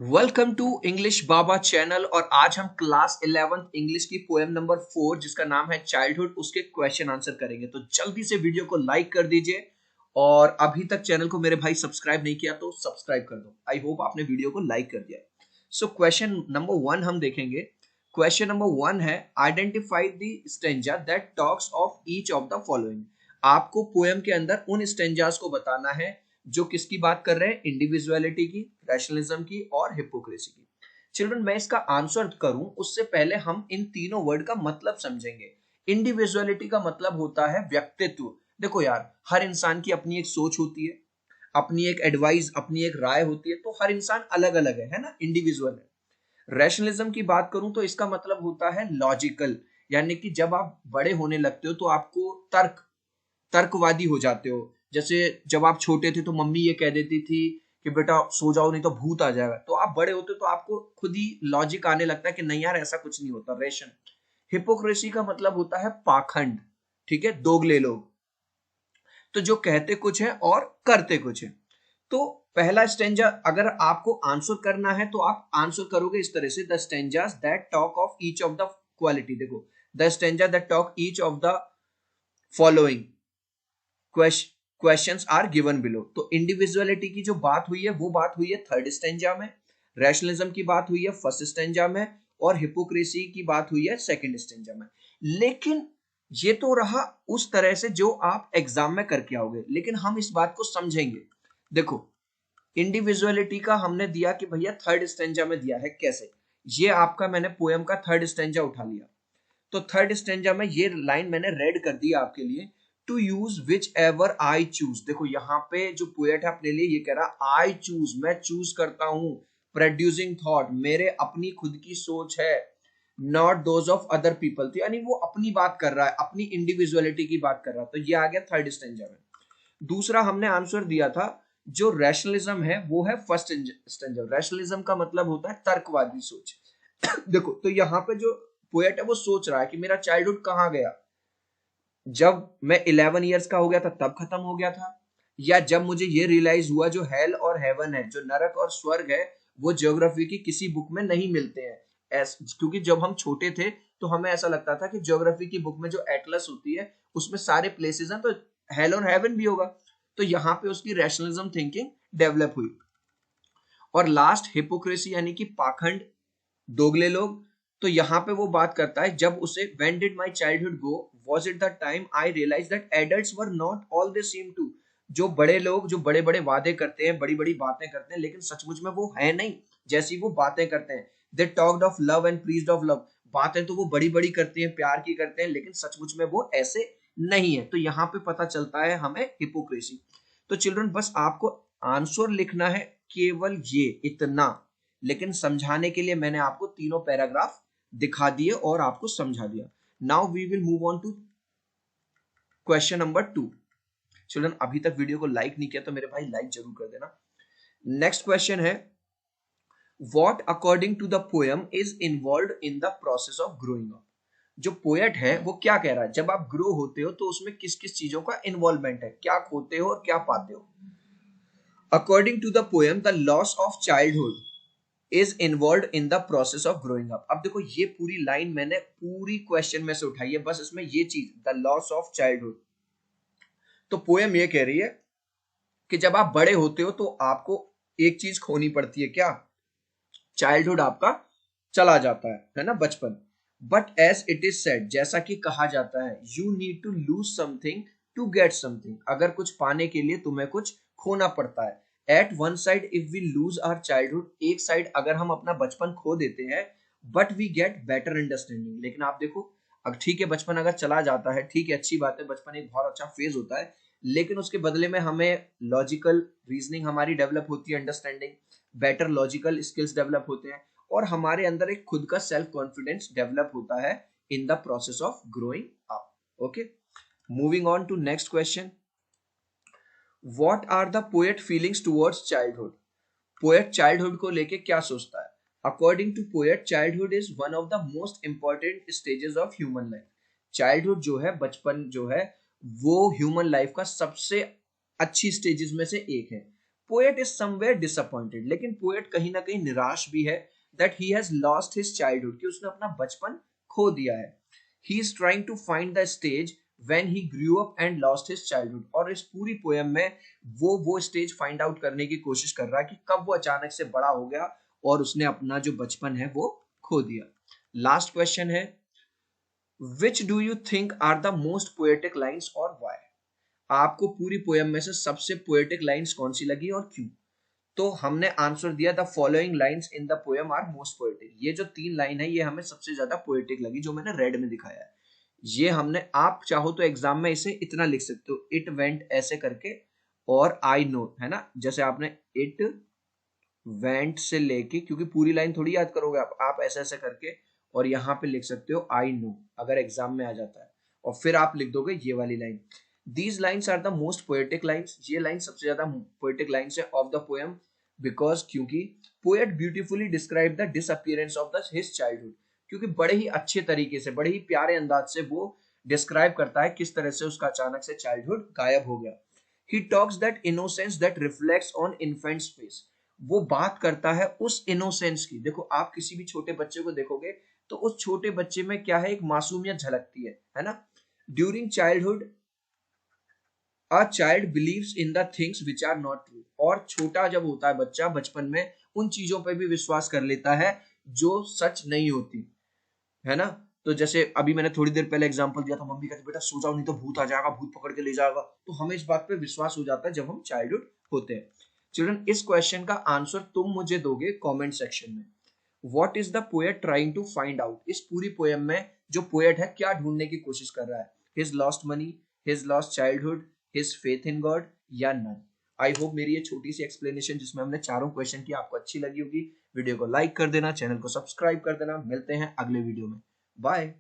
Welcome to English Baba channel. और आज हम क्लास 11th इंग्लिश की पोएम नंबर 4 जिसका नाम है चाइल्डहुड उसके क्वेश्चन आंसर करेंगे। तो जल्दी से वीडियो को लाइक कर दीजिए और अभी तक चैनल को मेरे भाई सब्सक्राइब नहीं किया तो सब्सक्राइब कर दो। आई होप आपने वीडियो को लाइक कर दिया। सो क्वेश्चन नंबर 1 हम देखेंगे। क्वेश्चन नंबर 1 है identify the stanza that talks of each of the following. आपको पोएम के अंदर उन स्टेंजास को बताना है जो किसकी बात कर रहे हैं, इंडिविजुअलिटी की, रैशनलिज्म की और हिपोक्रेसी की। चिल्ड्रन, मैं इसका आंसर करूं उससे पहले हम इन तीनों वर्ड का मतलब समझेंगे। इंडिविजुअलिटी का मतलब होता है व्यक्तित्व। देखो यार, हर इंसान की अपनी एक सोच होती है, अपनी एक एडवाइस, अपनी एक राय होती है, तो हर इंसान अलग अलग है ना, इंडिविजुअल है। रैशनलिज्म की बात करूं तो इसका मतलब होता है लॉजिकल, यानी कि जब आप बड़े होने लगते हो तो आपको तर्कवादी हो जाते हो। जैसे जब आप छोटे थे तो मम्मी ये कह देती थी कि बेटा सो जाओ नहीं तो भूत आ जाएगा, तो आप बड़े होते हो तो आपको खुद ही लॉजिक आने लगता है कि नहीं यार ऐसा कुछ नहीं होता। रेशन। हिपोक्रेसी का मतलब होता है पाखंड, ठीक है, दोगले लोग, तो जो कहते कुछ है और करते कुछ है। तो पहला स्टेंजा अगर आपको आंसर करना है तो आप आंसर करोगे इस तरह से, the stanzas that talk of each of the quality. देखो, the stanza that talk each of the following questions are given below. तो इंडिविजुअलिटी की जो बात हुई है वो बात हुई है थर्ड स्टेंजा में, रैशनलिज्म की बात हुई है फर्स्ट स्टेंजा में और हिपोक्रेसी की बात हुई है सेकंड स्टेंजा में। लेकिन ये तो रहा उस तरह से जो आप एग्जाम में करके आओगे, लेकिन हम इस बात को समझेंगे। देखो, इंडिविजुअलिटी का हमने दिया कि भैया थर्ड स्टेंजा में दिया है। कैसे? ये आपका मैंने पोएम का थर्ड स्टेंजा उठा लिया, तो थर्ड स्टेंजा में ये लाइन मैंने रेड कर दी आपके लिए, to use which ever I. देखो यहाँ पे जो पोएट है अपने लिए ये कह रहा आई चूज, मैं चूज करता हूं, प्रोड्यूसिंग थॉट, मेरे अपनी खुद की सोच है, not those of other people. तो यानी वो अपनी बात कर रहा है, अपनी इंडिविजुअलिटी की बात कर रहा है। तो ये आ गया थर्ड स्टेंजा में। दूसरा हमने आंसर दिया था जो रैशनलिज्म है वो है फर्स्ट स्टेंजा। रैशनलिज्म का मतलब होता है तर्कवादी सोच। देखो, तो यहाँ पे जो पोएट है वो सोच रहा है कि मेरा चाइल्डहुड कहाँ गया, जब मैं 11 ईयर्स का हो गया था तब खत्म हो गया था, या जब मुझे ये रियलाइज हुआ जो हेल और हेवन है, जो नरक और स्वर्ग है, वो ज्योग्राफी की किसी बुक में नहीं मिलते हैं। क्योंकि जब हम छोटे थे तो हमें ऐसा लगता था कि ज्योग्राफी की बुक में जो एटलस होती है उसमें सारे प्लेसेस हैं, तो हेल और हेवन भी होगा। तो यहाँ पे उसकी रैशनलिज्म थिंकिंग डेवलप हुई। और लास्ट हिपोक्रेसी यानी कि पाखंड, दोगले लोग। तो यहाँ पे वो बात करता है जब उसे when did my childhood go was it the time I realise that adults were not all the same too. जो बड़े लोग जो बड़े बड़े वादे करते हैं, बड़ी बड़ी बातें करते हैं, लेकिन सचमुच में वो है नहीं जैसी वो बातें करते हैं। They talked of love and praised of love. बातें तो वो बड़ी बड़ी करते हैं, प्यार की करते हैं, लेकिन सचमुच में वो ऐसे नहीं है। तो यहाँ पे पता चलता है हमें हिपोक्रेसी। तो चिल्ड्रन, बस आपको आंसर लिखना है, केवल ये इतना। लेकिन समझाने के लिए मैंने आपको तीनों पैराग्राफ दिखा दिए और आपको समझा दिया। Now we will move on to question number 2। Children, अभी तक वीडियो को लाइक नहीं किया तो मेरे भाई लाइक जरूर कर देना। नेक्स्ट क्वेश्चन है, what according to the poem is involve in the process of growing up. जो पोएट है वो क्या कह रहा है, जब आप ग्रो होते हो तो उसमें किस किस चीजों का इन्वॉल्वमेंट है, क्या खोते हो और क्या पाते हो। According to the poem the loss of childhood is involve in the process of growing up. अब देखो, ये पूरी लाइन मैंने पूरी क्वेश्चन में से उठाई है, बस इसमें ये चीज, द लॉस ऑफ चाइल्डहुड। तो पोएम ये कह रही है कि जब आप बड़े होते हो तो आपको एक चीज खोनी पड़ती है, क्या? चाइल्डहुड आपका चला जाता है ना, बचपन। But as it is said, जैसा कि कहा जाता है, you need to lose something to get something. अगर कुछ पाने के लिए तुम्हें कुछ खोना पड़ता है। At one side if we lose our childhood, एक साइड अगर हम अपना बचपन खो देते हैं, but we get better understanding. लेकिन आप देखो, अब ठीक है बचपन अगर चला जाता है, ठीक है अच्छी बात है, बचपन एक बहुत अच्छा फेज होता है, लेकिन उसके बदले में हमें लॉजिकल रीजनिंग हमारी डेवलप होती है, understanding, better logical skills develop होते हैं, और हमारे अंदर एक खुद का सेल्फ कॉन्फिडेंस डेवलप होता है in the process of growing up. Okay, moving on to next question, what are the poet feelings towards childhood. Poet childhood को लेके क्या सोचता है। According to poet, childhood is one of the most important stages of human life. Childhood जो है, बचपन जो है, वो ह्यूमन लाइफ का सबसे अच्छी स्टेजेस में से एक है। पोएट इज समवेयर डिसअपॉइंटेड, लेकिन पोएट कहीं ना कहीं निराश भी है that he has lost his childhood, कि उसने अपना बचपन खो दिया है। He is trying to find the stage when he grew up and lost his childhood, और इस पूरी पोएम में वो स्टेज फाइंड आउट करने की कोशिश कर रहा है कि कब वो अचानक से बड़ा हो गया और उसने अपना जो बचपन है वो खो दिया। लास्ट क्वेश्चन है, which do you think are the most poetic lines और व्हाई? आपको पूरी पोएम में से सबसे पोएटिक लाइन्स कौन सी लगी और क्यों? तो हमने आंसर दिया, the following lines in the poem are most poetic. ये जो 3 लाइन है ये हमें सबसे ज्यादा पोएटिक लगी, जो मैंने रेड में दिखाया है। ये हमने, आप चाहो तो एग्जाम में इसे इतना लिख सकते हो, इट वेंट ऐसे करके, और आई नो, है ना, जैसे आपने इट वेंट से लेके, क्योंकि पूरी लाइन थोड़ी याद करोगे आप ऐसे ऐसे करके, और यहाँ पे लिख सकते हो आई नो, अगर एग्जाम में आ जाता है, और फिर आप लिख दोगे ये वाली line. These lines are the most poetic lines, ये लाइन सबसे ज्यादा पोएटिक लाइन्स है ऑफ द पोएम, बिकॉज क्योंकि poet beautifully describe the disappearance of the his childhood, क्योंकि बड़े ही अच्छे तरीके से, बड़े ही प्यारे अंदाज से वो डिस्क्राइब करता है किस तरह से उसका अचानक से चाइल्डहुड गायब हो गया। He talks that innocence that reflects on infants face, वो बात करता है उस इनोसेंस की। देखो आप किसी भी छोटे बच्चे को देखोगे तो उस छोटे बच्चे में क्या है, एक मासूमियत झलकती है ना। During childhood a child believes in the things which are not true, और छोटा जब होता है बच्चा बचपन में उन चीजों पर भी विश्वास कर लेता है जो सच नहीं होती, है ना। तो जैसे अभी मैंने थोड़ी देर पहले एग्जांपल दिया था, मम्मी कहती बेटा सो जाओ नहीं तो भूत आ जाएगा, भूत पकड़ के ले जाएगा, तो हमें इस बात पे विश्वास हो जाता है जब हम चाइल्डहुड होते हैं। चिल्ड्रन, इस क्वेश्चन का आंसर तुम मुझे दोगे कमेंट सेक्शन में। What is the poet trying to find out, इस पूरी पोएम में जो पोएट है क्या ढूंढने की कोशिश कर रहा है, his lost money, his lost childhood, his faith in God, या नन। आई होप मेरी ये छोटी सी एक्सप्लेनेशन जिसमें हमने चारों क्वेश्चन की आपको अच्छी लगी होगी। वीडियो को लाइक कर देना, चैनल को सब्सक्राइब कर देना। मिलते हैं अगले वीडियो में, बाय।